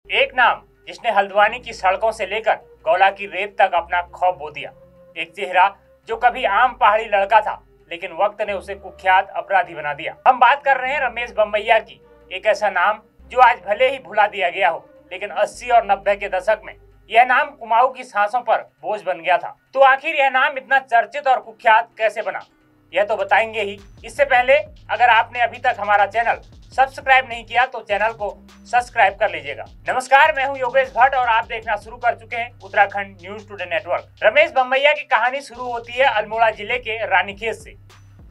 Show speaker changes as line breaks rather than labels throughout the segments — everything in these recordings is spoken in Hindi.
एक नाम जिसने हल्द्वानी की सड़कों से लेकर गौला की रेत तक अपना खौफ बो दिया। एक चेहरा जो कभी आम पहाड़ी लड़का था, लेकिन वक्त ने उसे कुख्यात अपराधी बना दिया। हम बात कर रहे हैं रमेश बम्बैया की। एक ऐसा नाम जो आज भले ही भुला दिया गया हो, लेकिन 80 और 90 के दशक में यह नाम कुमाऊं की सांसों पर बोझ बन गया था। तो आखिर यह नाम इतना चर्चित और कुख्यात कैसे बना, यह तो बताएंगे ही। इससे पहले अगर आपने अभी तक हमारा चैनल सब्सक्राइब नहीं किया तो चैनल को सब्सक्राइब कर लीजिएगा। नमस्कार, मैं हूं योगेश भट्ट और आप देखना शुरू कर चुके हैं Uttarakhand news today network. Ramesh बम्बैया की कहानी शुरू होती है अल्मोड़ा जिले के रानीखेत से,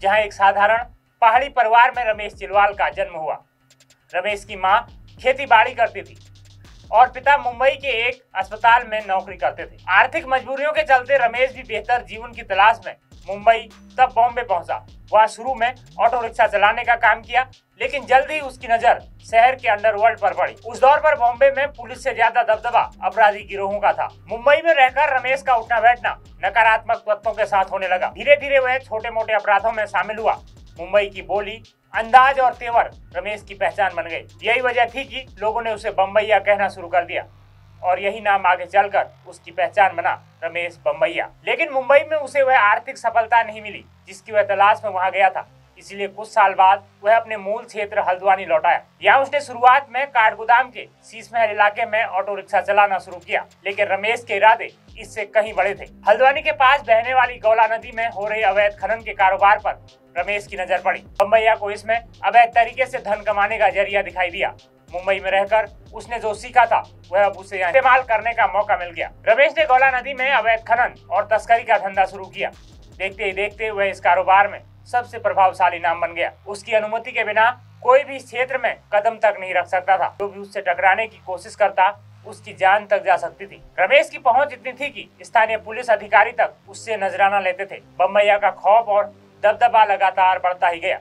जहां एक साधारण पहाड़ी परिवार में रमेश चिलवाल का जन्म हुआ। रमेश की मां खेती बाड़ी करती थी और पिता मुंबई के एक अस्पताल में नौकरी करते थे। आर्थिक मजबूरियों के चलते रमेश भी बेहतर जीवन की तलाश में मुंबई तब बॉम्बे पहुंचा। वहां शुरू में ऑटो रिक्शा चलाने का काम किया, लेकिन जल्द ही उसकी नजर शहर के अंडरवर्ल्ड पर पड़ी। उस दौर पर बॉम्बे में पुलिस से ज्यादा दबदबा अपराधी गिरोहों का था। मुंबई में रहकर रमेश का उठना बैठना नकारात्मक तत्वों के साथ होने लगा। धीरे धीरे वह छोटे मोटे अपराधों में शामिल हुआ। मुंबई की बोली, अंदाज और तेवर रमेश की पहचान बन गई। यही वजह थी कि लोगों ने उसे बम्बैया कहना शुरू कर दिया और यही नाम आगे चलकर उसकी पहचान बना, रमेश बम्बैया। लेकिन मुंबई में उसे वह आर्थिक सफलता नहीं मिली जिसकी वह तलाश में वहां गया था। इसलिए कुछ साल बाद वह अपने मूल क्षेत्र हल्द्वानी लौट आया। यहाँ उसने शुरुआत में काठगोदाम के शीशमहल इलाके में ऑटो रिक्शा चलाना शुरू किया, लेकिन रमेश के इरादे इससे कहीं बड़े थे। हल्द्वानी के पास बहने वाली गौला नदी में हो रहे अवैध खनन के कारोबार पर रमेश की नजर पड़ी। बम्बैया को इसमें अवैध तरीके से धन कमाने का जरिया दिखाई दिया। मुंबई में रहकर उसने जो सीखा था वह अब उसे यहाँ इस्तेमाल करने का मौका मिल गया। रमेश ने गौला नदी में अवैध खनन और तस्करी का धंधा शुरू किया। देखते ही देखते वह इस कारोबार में सबसे प्रभावशाली नाम बन गया। उसकी अनुमति के बिना कोई भी इस क्षेत्र में कदम तक नहीं रख सकता था। जो भी उससे टकराने की कोशिश करता उसकी जान तक जा सकती थी। रमेश की पहुंच इतनी थी कि स्थानीय पुलिस अधिकारी तक उससे नजराना लेते थे। बम्बैया का खौफ और दबदबा लगातार बढ़ता ही गया।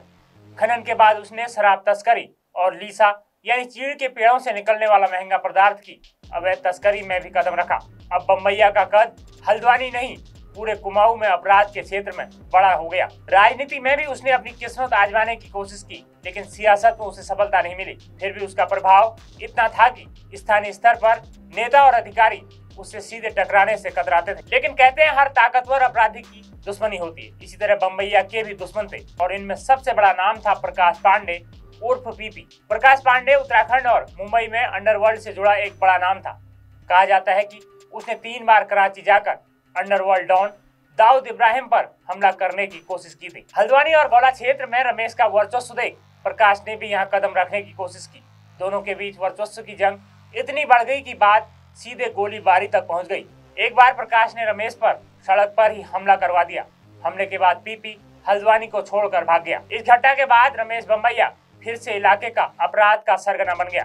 खनन के बाद उसने शराब तस्करी और लीसा यानी चीड़ के पेड़ों से निकलने वाला महंगा पदार्थ की अवैध तस्करी में भी कदम रखा। अब बम्बैया का कद हल्द्वानी नहीं, पूरे कुमाऊं में अपराध के क्षेत्र में बड़ा हो गया। राजनीति में भी उसने अपनी किस्मत आजमाने की कोशिश की, लेकिन सियासत में उसे सफलता नहीं मिली। फिर भी उसका प्रभाव इतना था कि स्थानीय स्तर पर नेता और अधिकारी उससे सीधे टकराने से कतराते थे। लेकिन कहते हैं हर ताकतवर अपराधी की दुश्मनी होती है। इसी तरह बम्बैया के भी दुश्मन थे और इनमें सबसे बड़ा नाम था प्रकाश पांडे उर्फ पीपी। प्रकाश पांडे उत्तराखंड और मुंबई में अंडरवर्ल्ड से जुड़ा एक बड़ा नाम था। कहा जाता है कि उसने 3 बार कराची जाकर अंडरवर्ल्ड डॉन दाऊद इब्राहिम पर हमला करने की कोशिश की थी। हल्द्वानी और गौला क्षेत्र में रमेश का वर्चस्व देख प्रकाश ने भी यहाँ कदम रखने की कोशिश की। दोनों के बीच वर्चस्व की जंग इतनी बढ़ गई कि बात सीधे गोलीबारी तक पहुंच गई। एक बार प्रकाश ने रमेश पर सड़क पर ही हमला करवा दिया। हमले के बाद पीपी हल्द्वानी को छोड़कर भाग गया। इस घटना के बाद रमेश बम्बैया फिर से इलाके का अपराध का सरगना बन गया।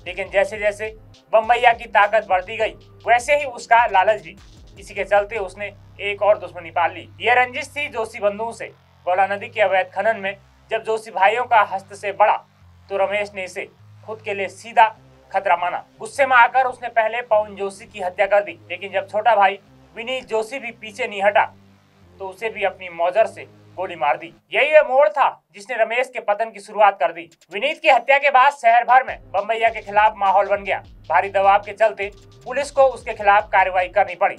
लेकिन जैसे जैसे बम्बैया की ताकत बढ़ती गई, वैसे ही उसका लालच भी। इसी के चलते उसने एक और दुश्मनी पाल ली। यह रंजिश थी जोशी बंधुओं से। गौला नदी के अवैध खनन में जब जोशी भाइयों का हस्तक्षेप बढ़ा तो रमेश ने इसे खुद के लिए सीधा खतरा माना। गुस्से में आकर उसने पहले पवन जोशी की हत्या कर दी, लेकिन जब छोटा भाई विनीत जोशी भी पीछे नहीं हटा तो उसे भी अपनी मौजर से गोली मार दी। यही वह मोड़ था जिसने रमेश के पतन की शुरुआत कर दी। विनीत की हत्या के बाद शहर भर में बम्बैया के खिलाफ माहौल बन गया। भारी दबाव के चलते पुलिस को उसके खिलाफ कार्रवाई करनी पड़ी।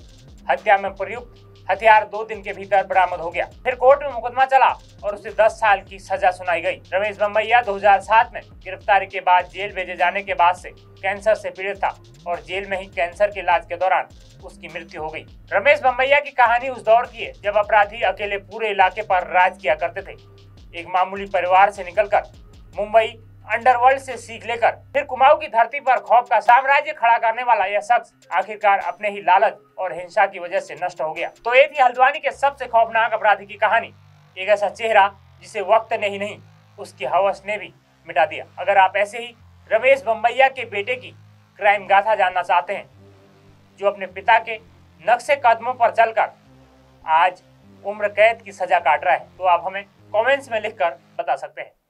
हत्या में प्रयुक्त हथियार 2 दिन के भीतर बरामद हो गया। फिर कोर्ट में मुकदमा चला और उसे 10 साल की सजा सुनाई गई। रमेश बम्बैया 2007 में गिरफ्तारी के बाद जेल भेजे जाने के बाद से कैंसर से पीड़ित था और जेल में ही कैंसर के इलाज के दौरान उसकी मृत्यु हो गई। रमेश बम्बैया की कहानी उस दौर की है जब अपराधी अकेले पूरे इलाके पर राज किया करते थे। एक मामूली परिवार से निकलकर मुंबई अंडरवर्ल्ड से सीख लेकर फिर कुमाऊं की धरती पर खौफ का साम्राज्य खड़ा करने वाला यह शख्स आखिरकार अपने ही लालच और हिंसा की वजह से नष्ट हो गया। तो ये थी हल्द्वानी के सबसे खौफनाक अपराधी की कहानी। एक ऐसा चेहरा जिसे वक्त ने ही नहीं, उसकी हवस ने भी मिटा दिया। अगर आप ऐसे ही रमेश बम्बैया के बेटे की क्राइम गाथा जानना चाहते हैं, जो अपने पिता के नक्शे कदमों पर चलकर आज उम्र कैद की सजा काट रहा है, तो आप हमें कमेंट्स में लिखकर बता सकते हैं।